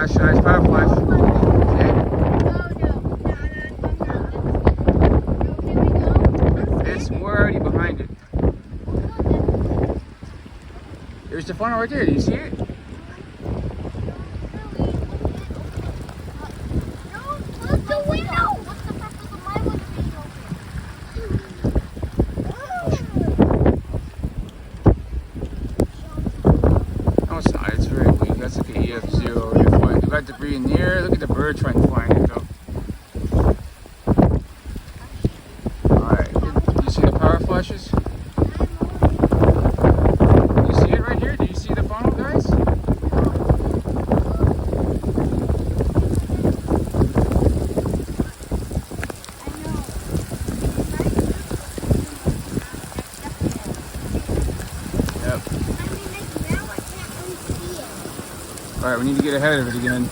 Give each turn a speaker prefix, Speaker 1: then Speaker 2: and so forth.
Speaker 1: flash, nice power flash. See? We're already behind it. There's the funnel right there. Do you see it? No, it's not. It's very weak. That's like an EF0. You got debris in the air. Look at the bird trying to find it, though. Alright. You see the power flashes? You see it right here? Do you see the funnel, guys? Yep. Alright, we need to get ahead of it again.